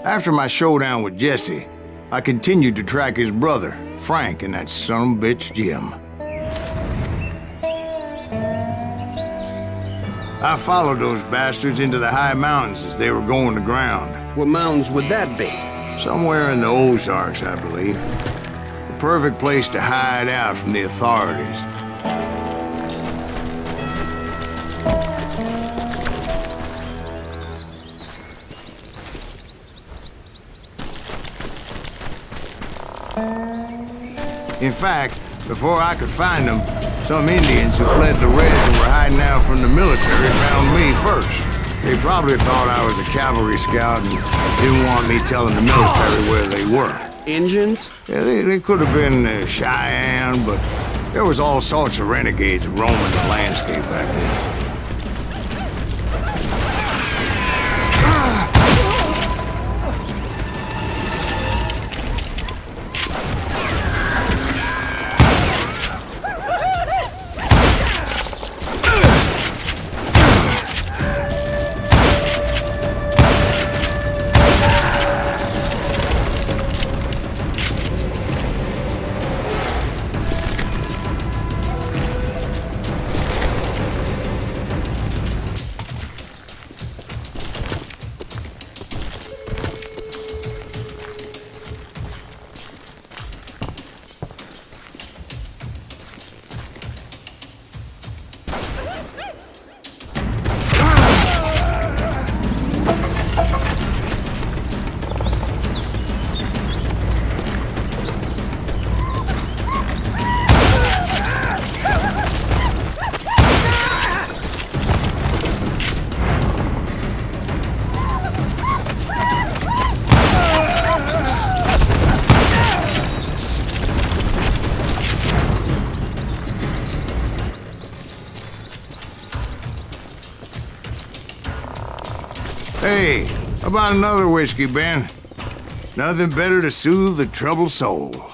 After my showdown with Jesse, I continued to track his brother, Frank, and that son of a bitch, Jim. I followed those bastards into the high mountains as they were going to ground. What mountains would that be? Somewhere in the Ozarks, I believe. The perfect place to hide out from the authorities. In fact, before I could find them, some Indians who fled the Reds and were hiding out from the military found me first. They probably thought I was a cavalry scout and didn't want me telling the military where they were. Indians? Yeah, they could have been Cheyenne, but there was all sorts of renegades roaming the landscape back then. Hey, how about another whiskey, Ben? Nothing better to soothe the troubled soul.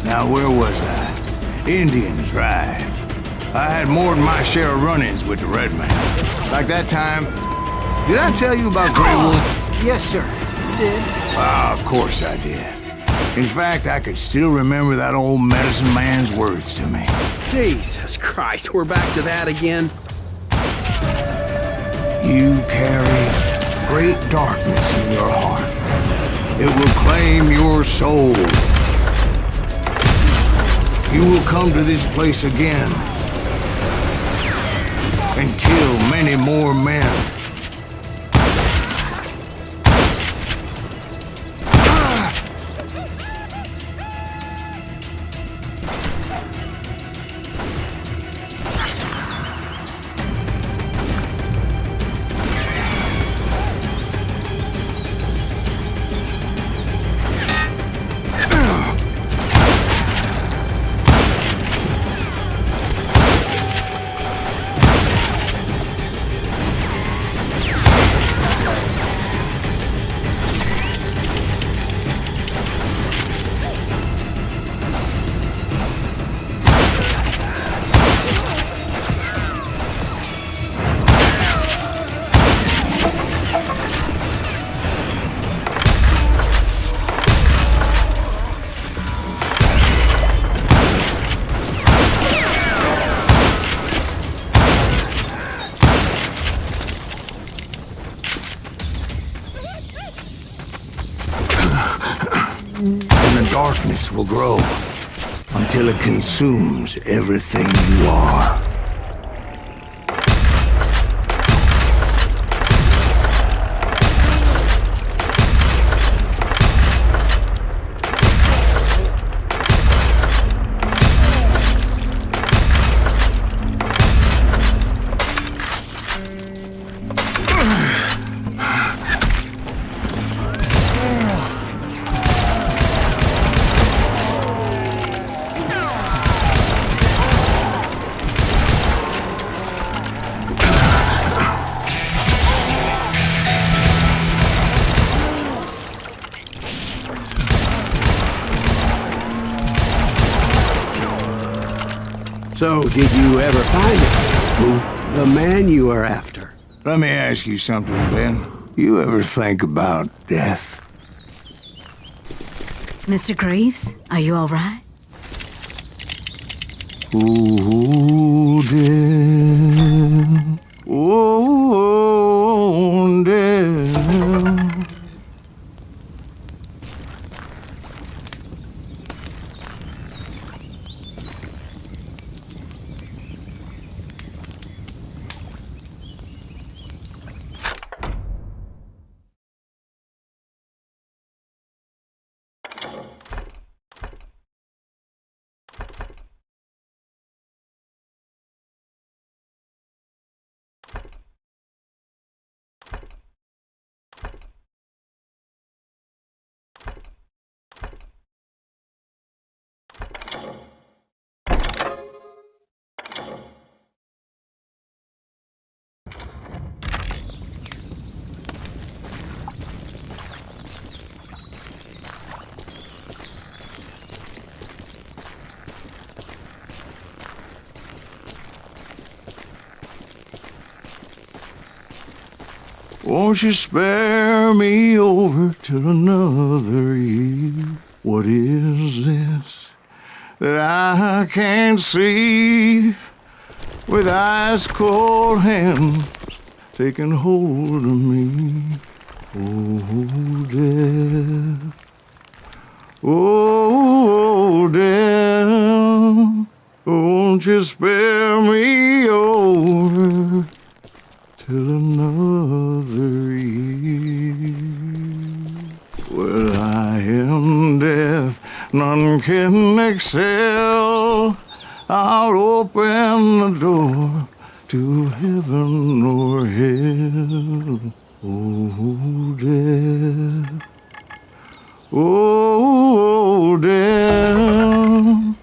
Now, where was I? Indians, right. I had more than my share of run-ins with the Red Man. Like that time... Did I tell you about Greenwood? Yes, sir. You did. Ah, of course I did. In fact, I could still remember that old medicine man's words to me. Jesus Christ, we're back to that again? You carry great darkness in your heart. It will claim your soul. You will come to this place again and kill many more men. And the darkness will grow until it consumes everything you are. So, did you ever find him? Who? The man you are after. Let me ask you something, Ben. You ever think about death? Mr. Greaves, are you all right? Oh, death. Oh, death. Won't you spare me over till another year? What is this that I can't see? With ice cold hands taking hold of me. Oh, death. Oh, death. Won't you spare me over till another year? Well, I am death, none can excel. I'll open the door to heaven or hell. Oh, death. Oh, death.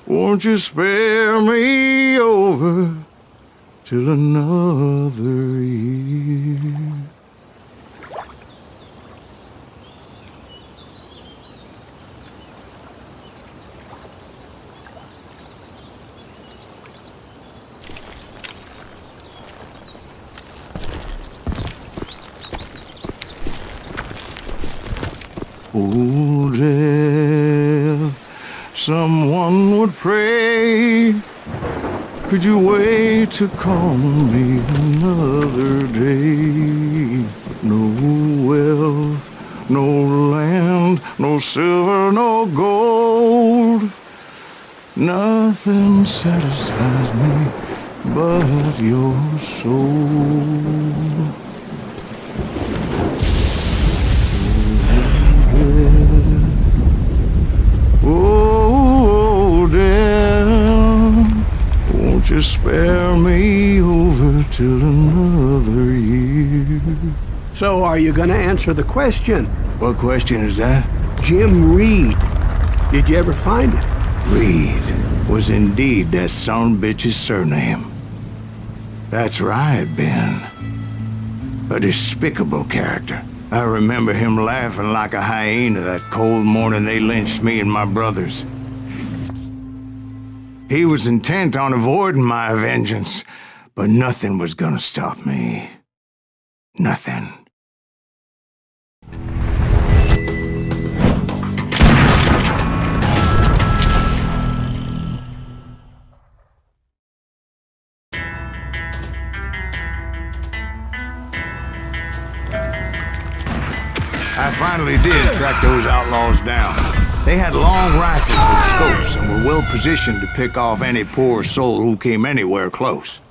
Won't you spare me over till another year? Oh, death, someone would pray. Could you wait to call me another day? No wealth, no land, no silver, no gold. Nothing satisfies me but your soul. Oh, death, won't you spare me over till another year? So, are you gonna answer the question? What question is that? Jim Reed. Did you ever find him? Reed was indeed that son of a bitch's surname. That's right, Ben. A despicable character. I remember him laughing like a hyena that cold morning they lynched me and my brothers. He was intent on avoiding my vengeance, but nothing was gonna stop me. Nothing. I finally did track those outlaws down. They had long rifles with scopes and were well positioned to pick off any poor soul who came anywhere close.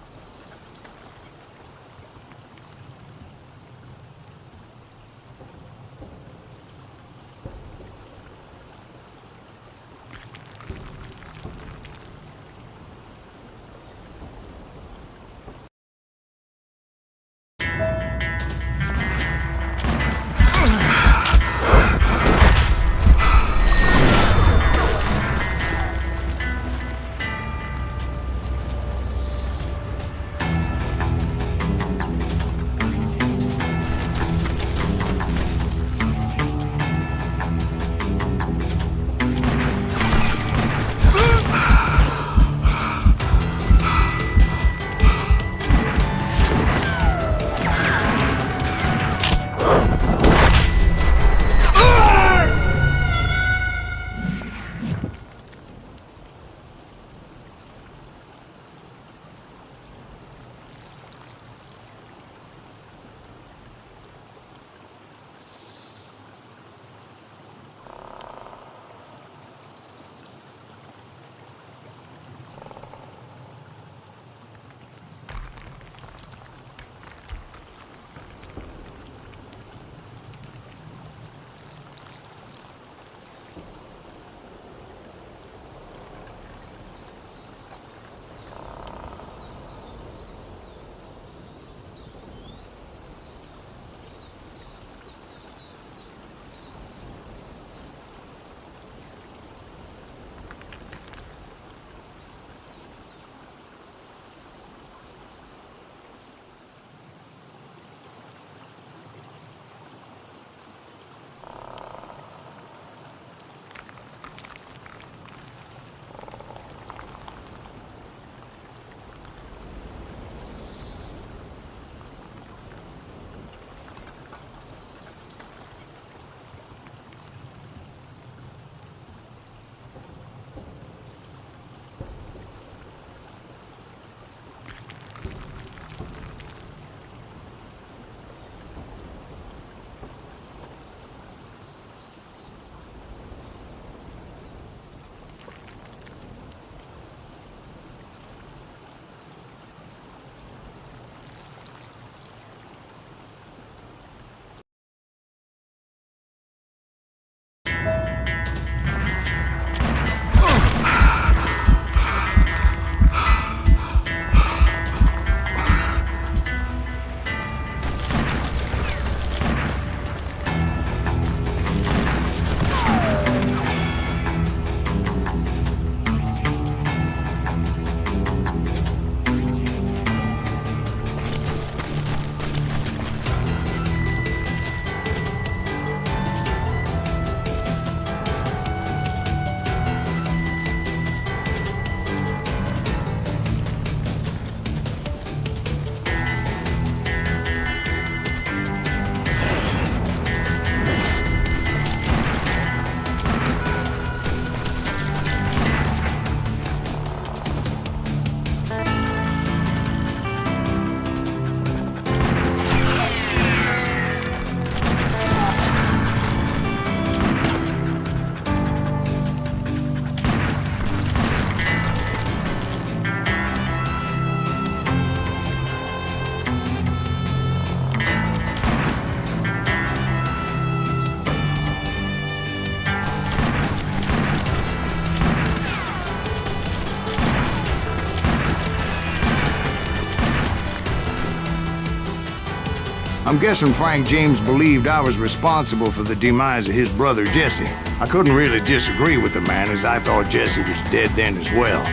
I'm guessing Frank James believed I was responsible for the demise of his brother Jesse. I couldn't really disagree with the man, as I thought Jesse was dead then as well.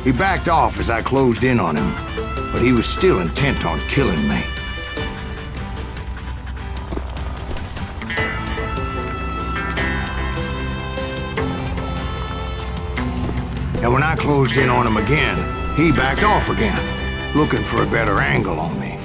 He backed off as I closed in on him, but he was still intent on killing me. And when I closed in on him again, he backed off again, looking for a better angle on me.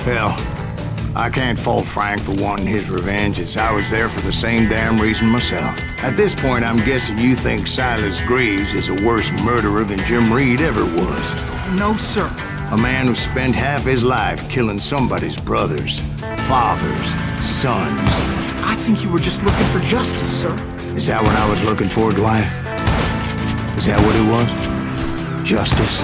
Hell, I can't fault Frank for wanting his revenge, as I was there for the same damn reason myself. At this point, I'm guessing you think Silas Greaves is a worse murderer than Jim Reed ever was. No, sir. A man who spent half his life killing somebody's brothers, fathers, sons. I think you were just looking for justice, sir. Is that what I was looking for, Dwight? Is that what it was? Justice?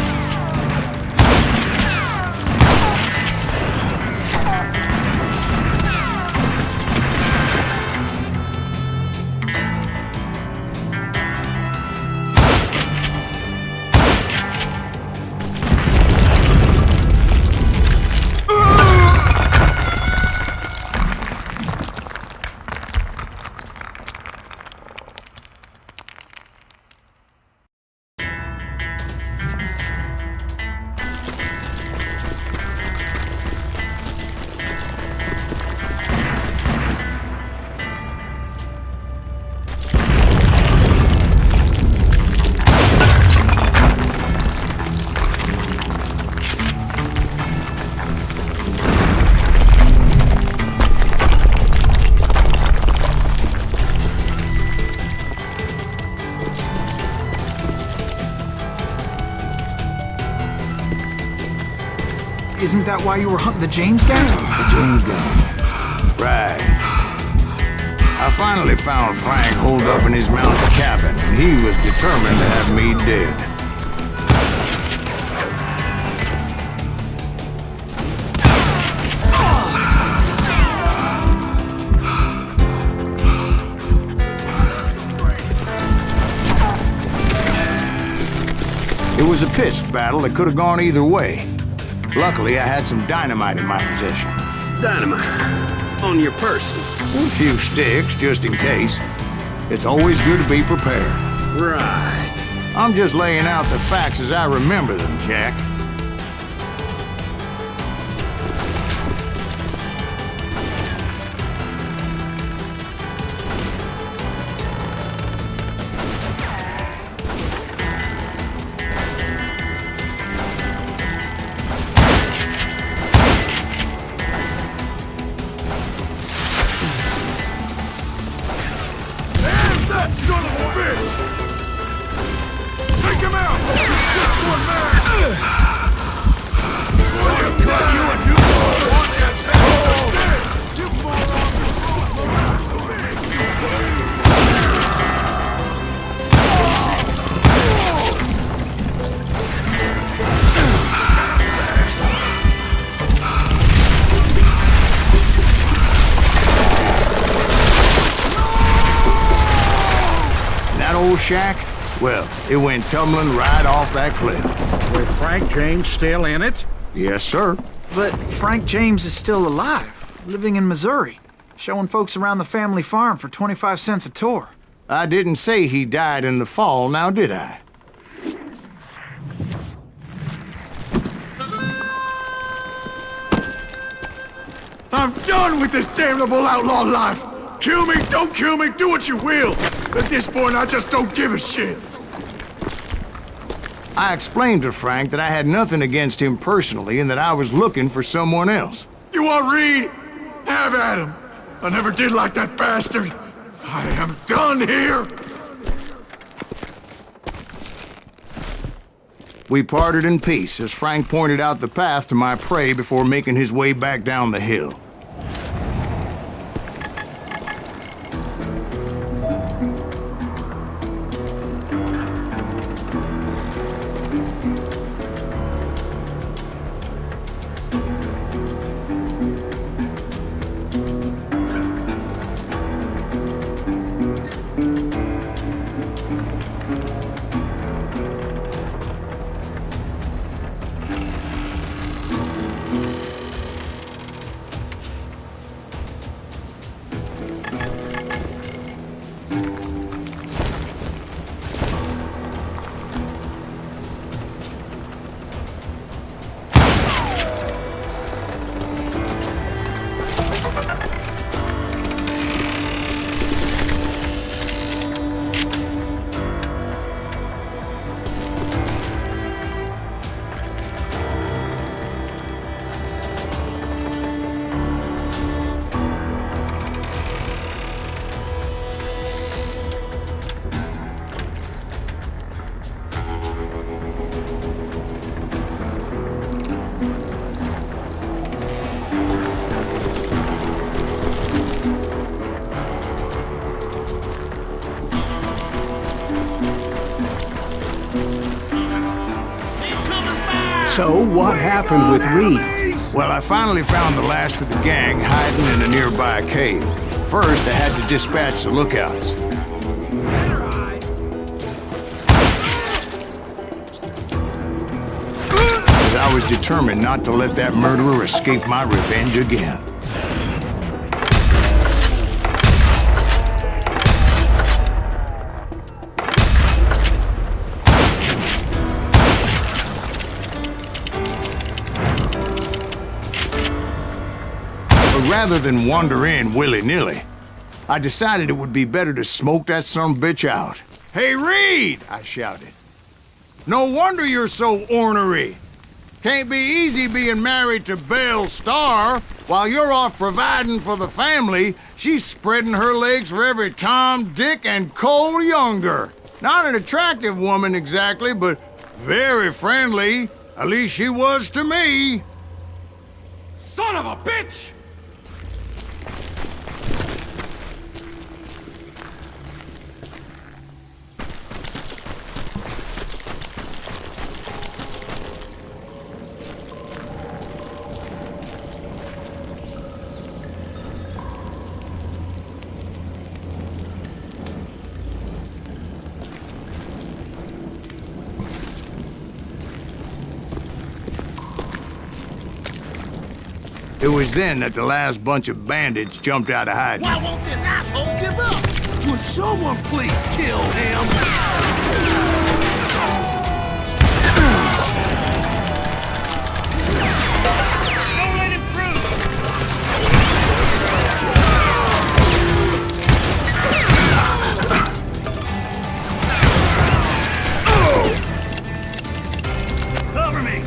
Isn't that why you were hunting the James gang? The James gang. Right. I finally found Frank holed up in his mountain cabin, and he was determined to have me dead. It was a pitched battle that could have gone either way. Luckily, I had some dynamite in my possession. Dynamite. On your person. A few sticks, just in case. It's always good to be prepared. Right. I'm just laying out the facts as I remember them, Jack. That son of a bitch! Take him out! Just one man! Boy, cut you a new one! Want that bastard? You morons are slow as molasses to Old shack? Well, it went tumbling right off that cliff. With Frank James still in it? Yes, sir. But Frank James is still alive, living in Missouri, showing folks around the family farm for 25 cents a tour. I didn't say he died in the fall, now did I? I'm done with this damnable outlaw life! Kill me, don't kill me, do what you will! At this point, I just don't give a shit! I explained to Frank that I had nothing against him personally and that I was looking for someone else. You want Reed? Have at him. I never did like that bastard. I am done here. We parted in peace as Frank pointed out the path to my prey before making his way back down the hill. So, what happened with Reed? Well, I finally found the last of the gang hiding in a nearby cave. First, I had to dispatch the lookouts. As I was determined not to let that murderer escape my revenge again. Rather than wander in willy-nilly, I decided it would be better to smoke that sumbitch out. "Hey, Reed!" I shouted. "No wonder you're so ornery. Can't be easy being married to Belle Starr while you're off providing for the family. She's spreading her legs for every Tom, Dick, and Cole Younger. Not an attractive woman exactly, but very friendly. At least she was to me." Son of a bitch! It was then that the last bunch of bandits jumped out of hiding. Why won't this asshole give up? Would someone please kill him? Don't let him through! Cover me!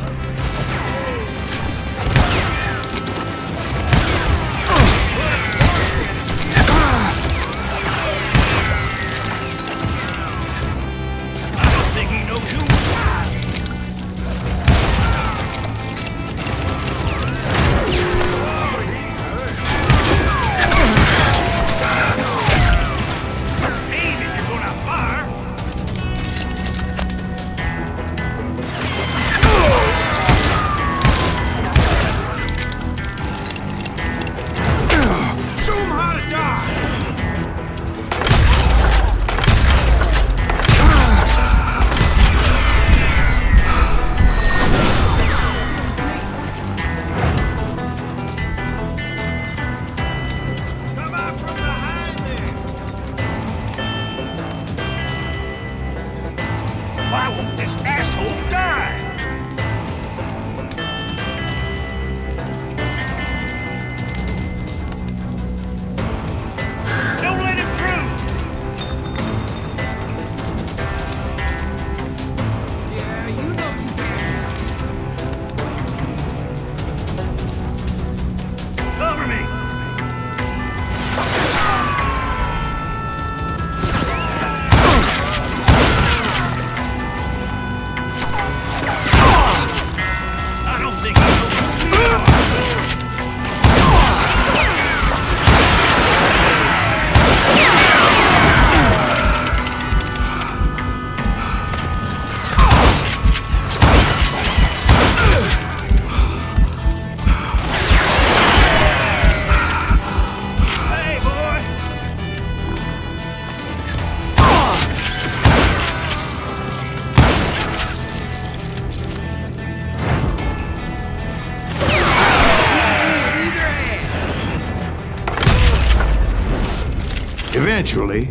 Eventually,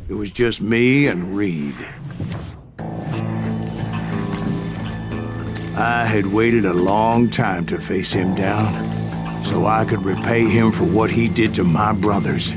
it was just me and Reed. I had waited a long time to face him down, so I could repay him for what he did to my brothers.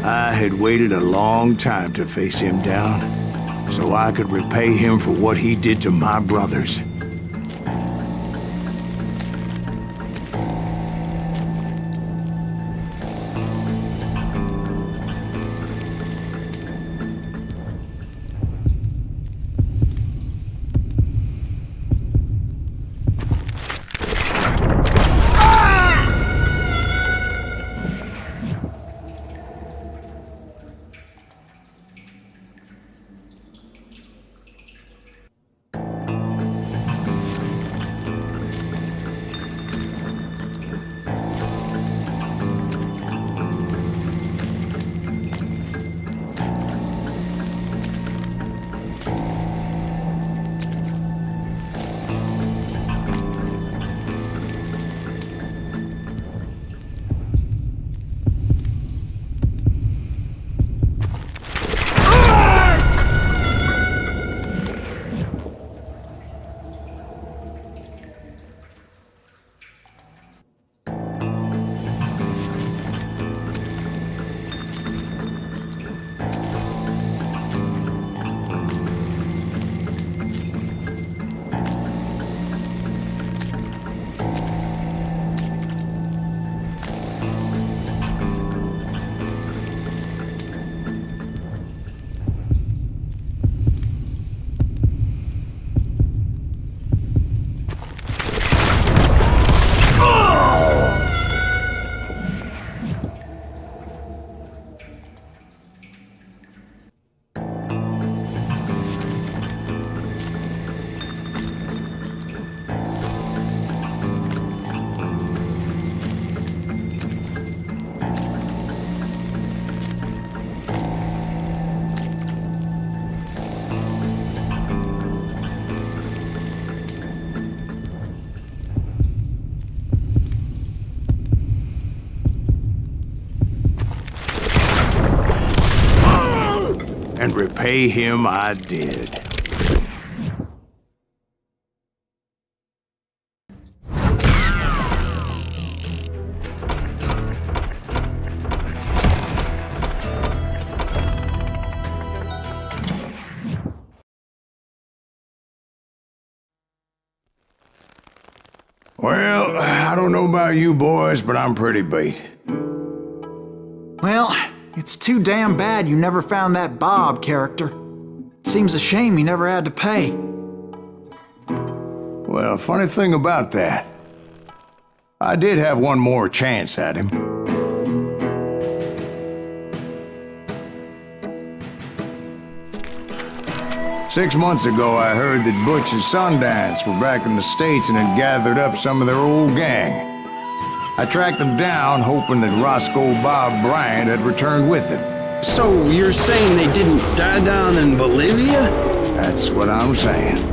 I had waited a long time to face him down, so I could repay him for what he did to my brothers. And repay him I did. Well, I don't know about you boys, but I'm pretty beat. Well, it's too damn bad you never found that Bob character. Seems a shame he never had to pay. Well, funny thing about that, I did have one more chance at him. Six months ago, I heard that Butch and Sundance were back in the States and had gathered up some of their old gang. I tracked them down, hoping that Roscoe Bob Bryant had returned with them. So you're saying they didn't die down in Bolivia? That's what I'm saying.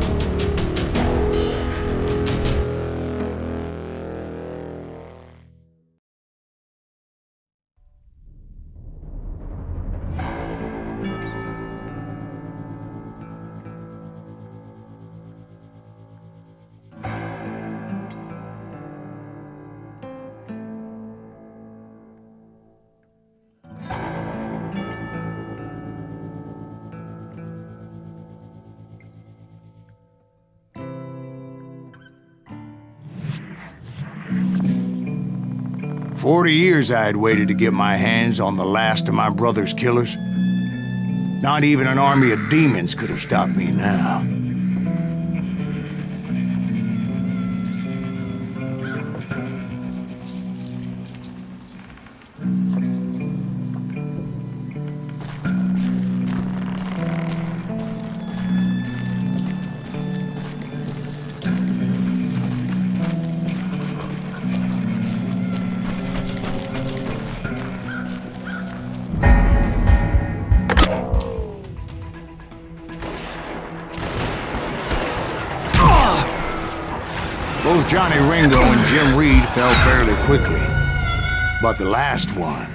"40 years I had waited to get my hands on the last of my brother's killers. Not even an army of demons could have stopped me now. Both Johnny Ringo and Jim Reed fell fairly quickly, but the last one...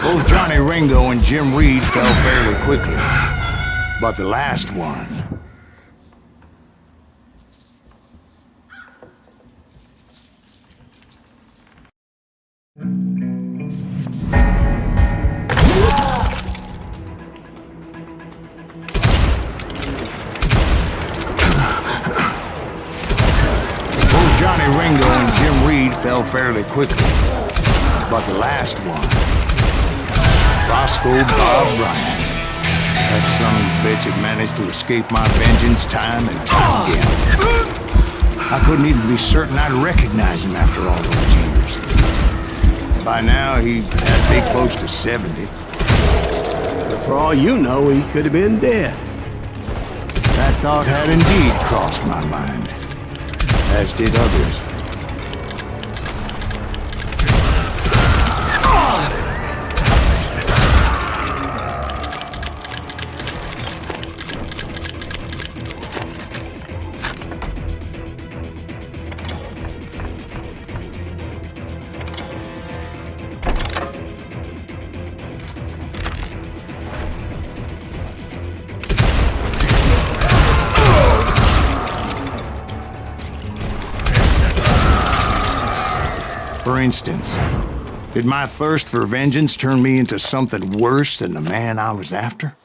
Both Johnny Ringo and Jim Reed fell fairly quickly, but the last one... Both Johnny Ringo and Jim Reed fell fairly quickly, but the last one... Roscoe Bob Bryant. That son of a bitch had managed to escape my vengeance time and time again. I couldn't even be certain I'd recognize him after all those years. By now, he had to be close to 70. But for all you know, he could have been dead. That thought had indeed crossed my mind, as did others. For instance, did my thirst for vengeance turn me into something worse than the man I was after?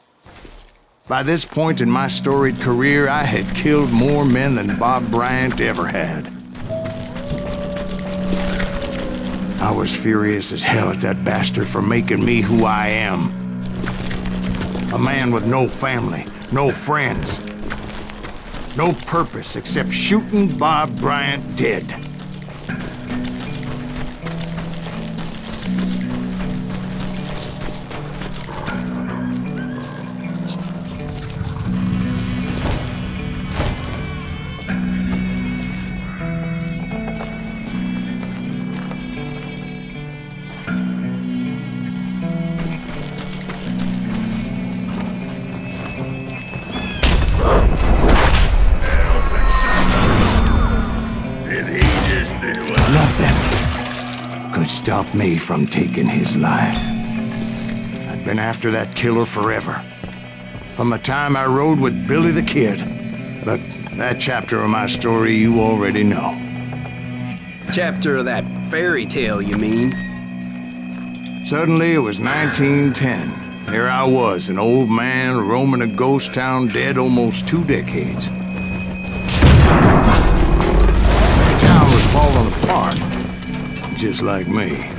By this point in my storied career, I had killed more men than Bob Bryant ever had. I was furious as hell at that bastard for making me who I am. A man with no family, no friends, no purpose except shooting Bob Bryant dead. Nothing could stop me from taking his life. I I've been after that killer forever. From the time I rode with Billy the Kid. But that chapter of my story you already know. Chapter of that fairy tale, you mean? Suddenly it was 1910. Here I was, an old man roaming a ghost town dead almost 2 decades. The town was falling apart, just like me.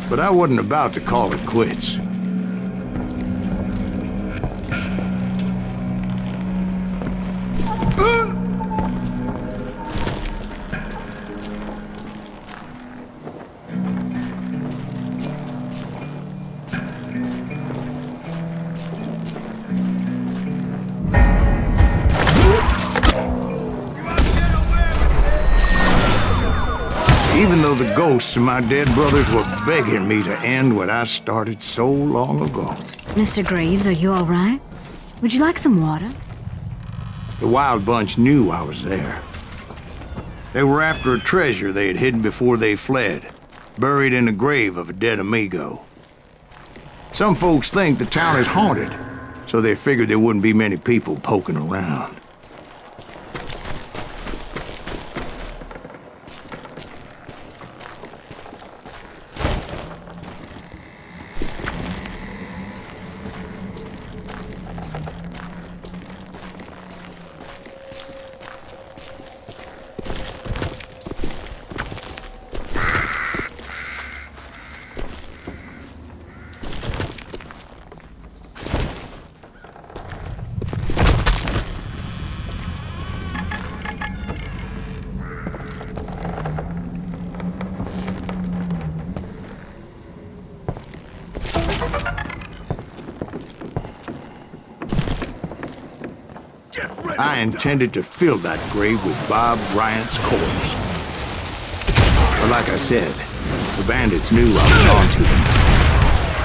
But I wasn't about to call it quits. Even though the ghosts of my dead brothers were begging me to end what I started so long ago. Mr. Greaves, are you all right? Would you like some water? The Wild Bunch knew I was there. They were after a treasure they had hidden before they fled, buried in the grave of a dead amigo. Some folks think the town is haunted, so they figured there wouldn't be many people poking around. I intended to fill that grave with Bob Bryant's corpse. But like I said, the bandits knew I was on to them.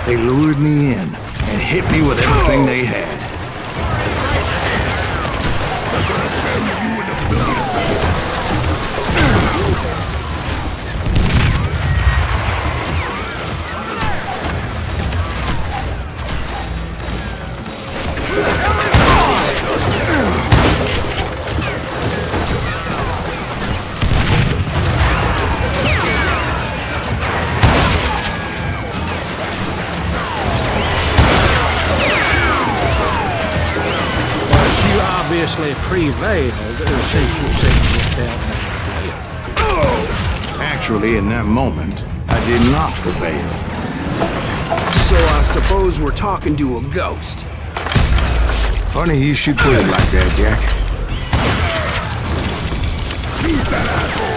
They lured me in and hit me with everything they had. Obviously prevailed since you said you looked out Mr. Tail. Actually, in that moment, I did not prevail. So I suppose we're talking to a ghost. Funny you should put it like that, Jack. Use that asshole!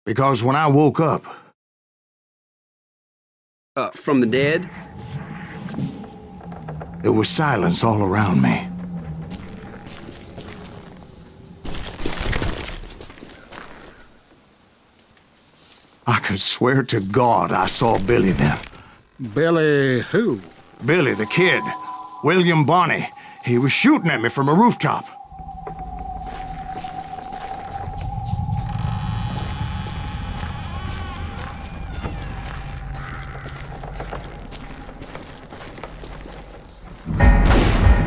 Because when I woke up, From the dead? there was silence all around me. I could swear to God I saw Billy then. Billy who? Billy the Kid. William Bonney. He was shooting at me from a rooftop.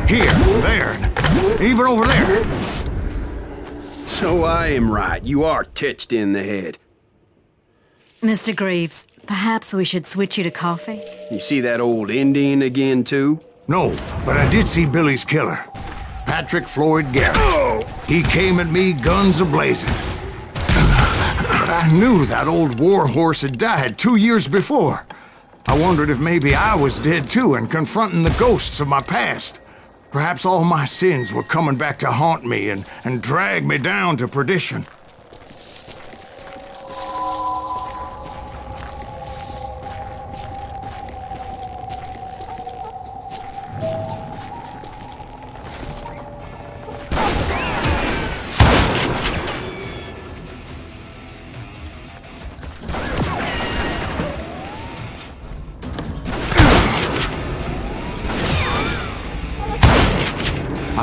Here, there, even over there. So I am right. You are titched in the head. Mr. Greaves, perhaps we should switch you to coffee? You see that old Indian again, too? No, but I did see Billy's killer. Patrick Floyd Garrett. He came at me guns a-blazing. But I knew that old war horse had died 2 years before. I wondered if maybe I was dead too and confronting the ghosts of my past. Perhaps all my sins were coming back to haunt me and drag me down to perdition.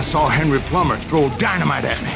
saw Henry Plummer throw dynamite at me.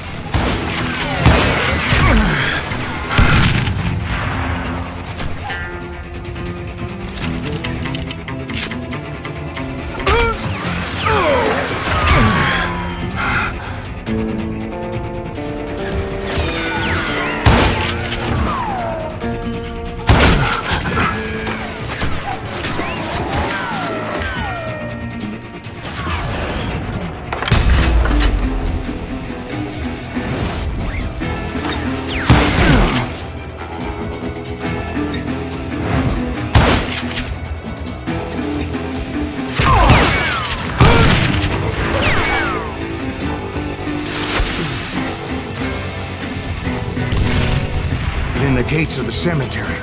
In the gates of the cemetery,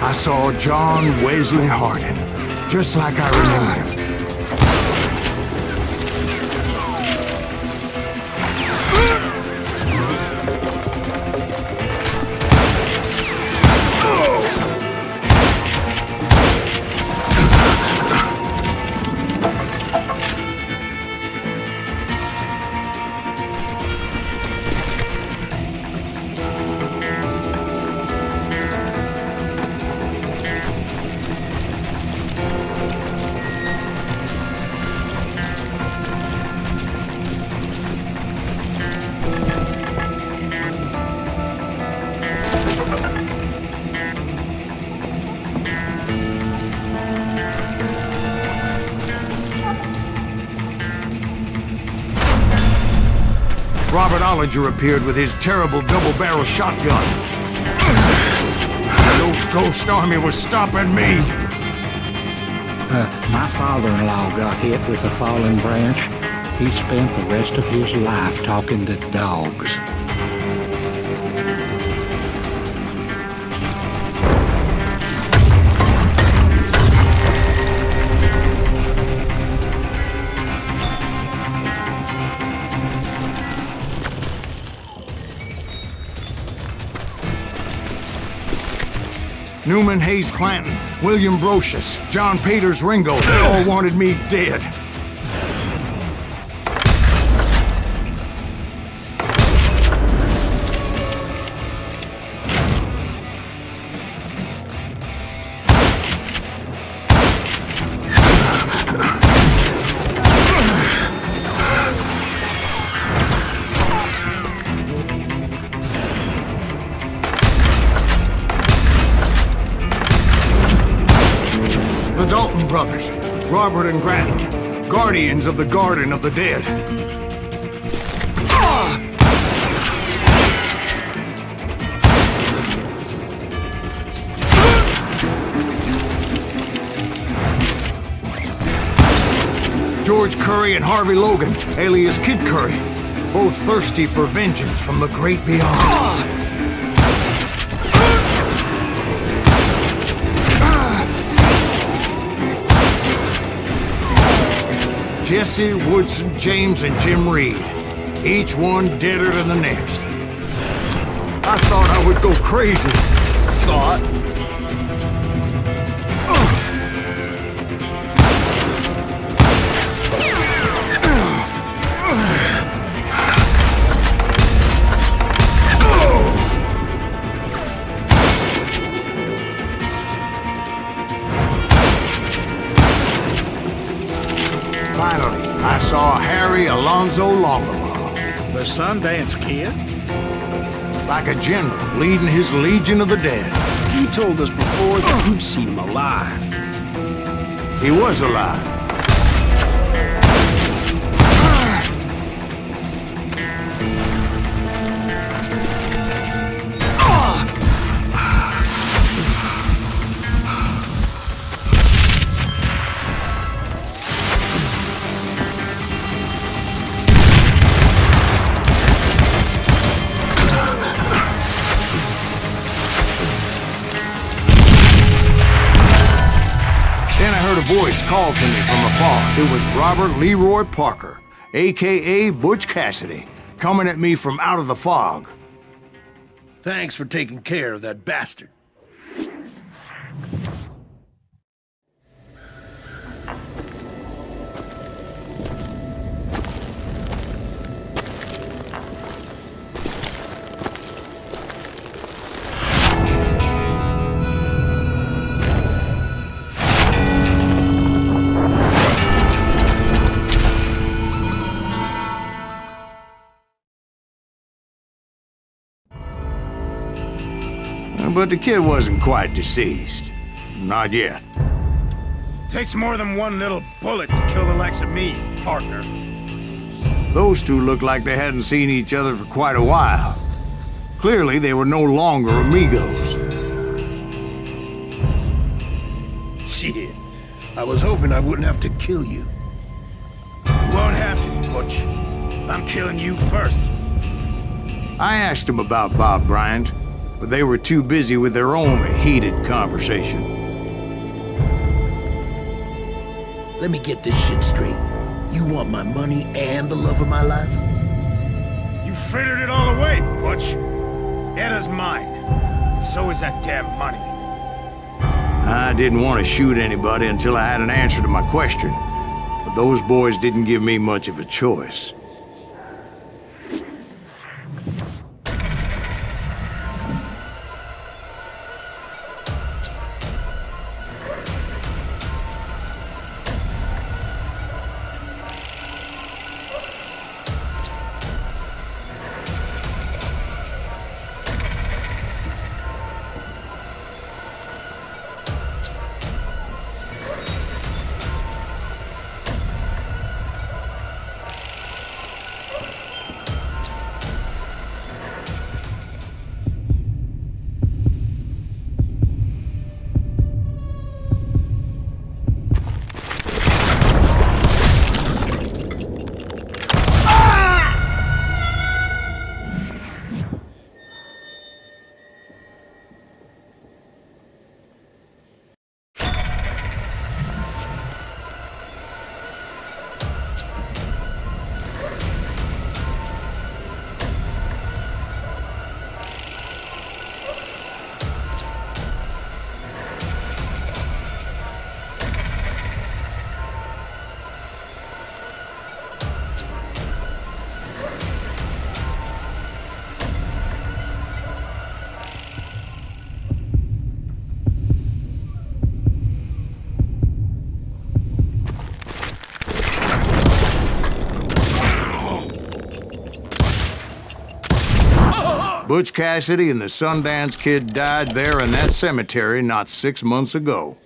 I saw John Wesley Hardin, just like I remembered him. Robert Ollinger appeared with his terrible double-barrel shotgun. No ghost army was stopping me. My father-in-law got hit with a fallen branch. He spent the rest of his life talking to dogs. Newman Hayes Clanton, William Brocious, John Peters Ringo, they all wanted me dead. The Dalton brothers, Robert and Grattan, guardians of the Garden of the Dead. George Curry and Harvey Logan, alias Kid Curry, both thirsty for vengeance from the great beyond. Jesse, Woodson, James, and Jim Reed. Each one deader than the next. I thought I would go crazy. Thought? Finally, I saw Harry Alonzo Longbaugh. The Sundance Kid? Like a general leading his Legion of the Dead. You told us before that you'd seen him alive. He was alive. Then I heard a voice call to me from afar. It was Robert Leroy Parker, a.k.a. Butch Cassidy, coming at me from out of the fog. Thanks for taking care of that bastard. but the kid wasn't quite deceased. Not yet. Takes more than one little bullet to kill the likes of me, partner. Those two looked like they hadn't seen each other for quite a while. Clearly, they were no longer amigos. Shit. I was hoping I wouldn't have to kill you. You won't have to, Butch. I'm killing you first. I asked them about Bob Bryant, but they were too busy with their own heated conversation. Let me get this shit straight. You want my money and the love of my life? You frittered it all away, Butch. Edda's mine. So is that damn money. I didn't want to shoot anybody until I had an answer to my question, but those boys didn't give me much of a choice. Butch Cassidy and the Sundance Kid died there in that cemetery not 6 months ago.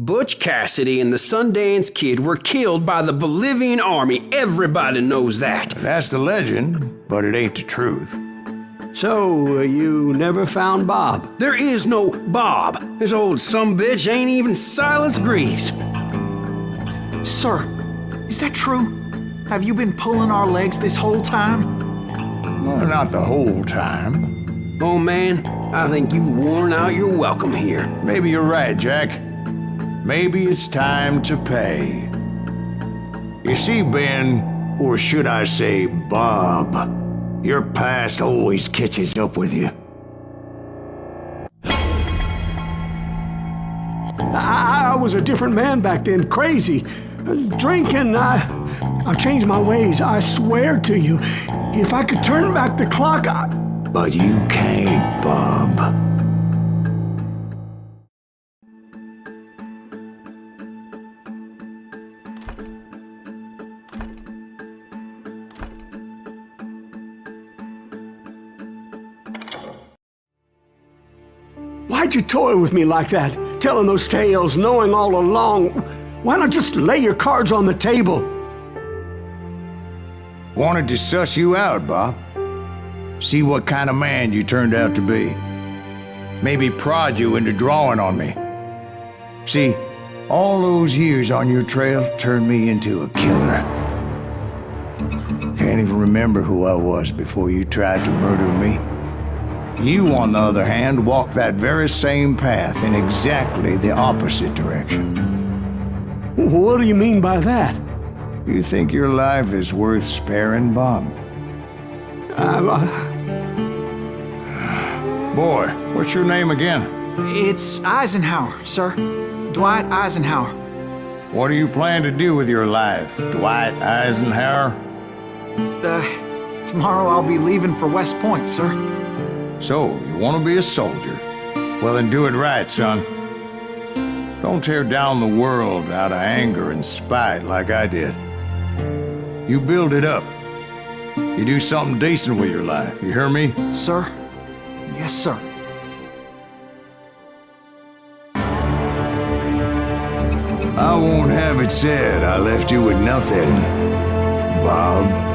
Butch Cassidy and the Sundance Kid were killed by the Bolivian army. Everybody knows that. That's the legend, but it ain't the truth. So, you never found Bob? There is no Bob. This old sumbitch ain't even Silas Greaves. Sir, is that true? Have you been pulling our legs this whole time? Well, not the whole time. Oh man, I think you've worn out your welcome here. Maybe you're right, Jack. Maybe it's time to pay. You see, Ben, or should I say Bob, your past always catches up with you. I was a different man back then, crazy. Drinking, I've changed my ways, I swear to you. If I could turn back the clock, But you can't, Bob. Why'd you toy with me like that? Telling those tales, knowing all along. Why not just lay your cards on the table? Wanted to suss you out, Bob. See what kind of man you turned out to be. maybe prod you into drawing on me. See, all those years on your trail turned me into a killer. Can't even remember who I was before you tried to murder me. You, on the other hand, walked that very same path in exactly the opposite direction. What do you mean by that? You think your life is worth sparing, Bob? Boy, what's your name again? It's Eisenhower, sir. Dwight Eisenhower. What do you plan to do with your life, Dwight Eisenhower? Tomorrow I'll be leaving for West Point, sir. So, you want to be a soldier? Well, then do it right, son. Don't tear down the world out of anger and spite like I did. You build it up. You do something decent with your life, you hear me? Sir? Yes, sir. I won't have it said I left you with nothing, Bob.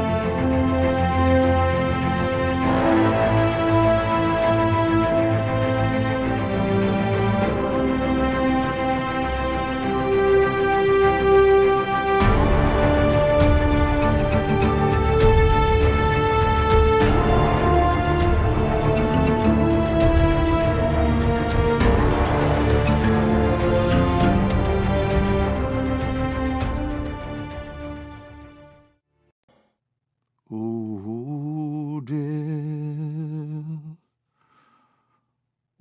Oh, dear.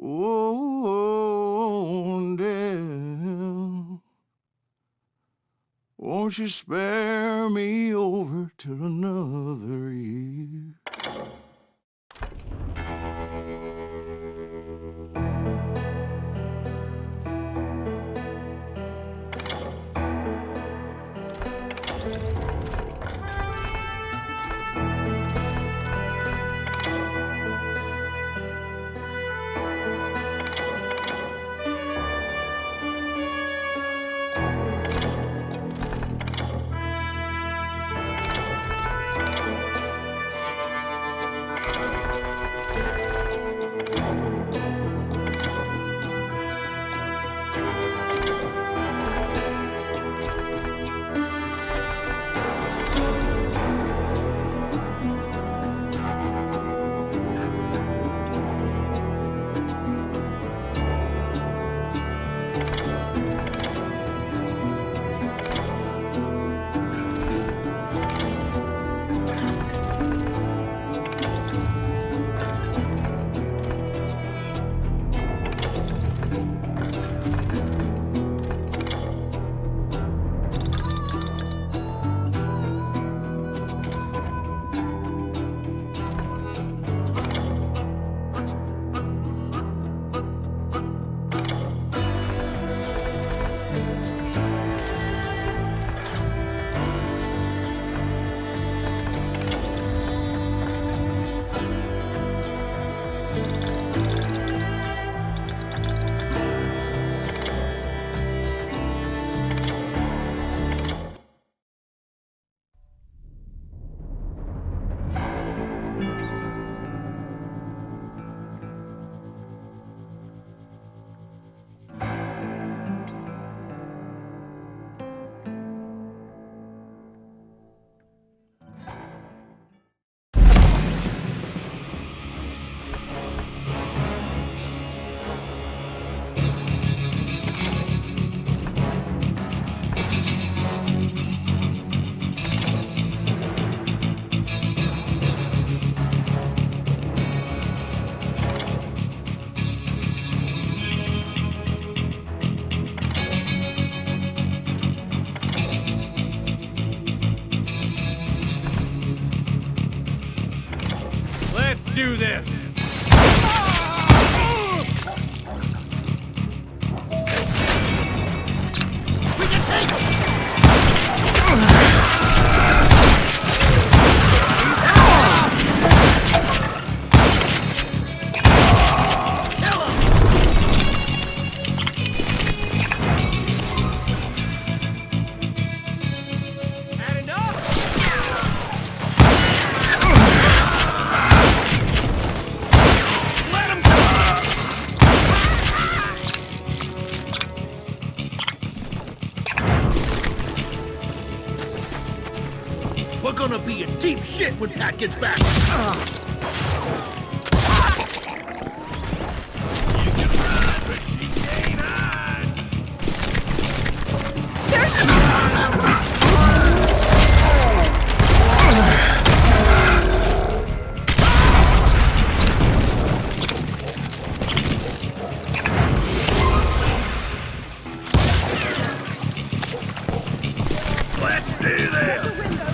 Oh, dear. Won't you spare me over till another year? Do this! We can take him! gonna be in deep shit when Pat gets back. You can run, but she can't hide. There she is! Let's do this!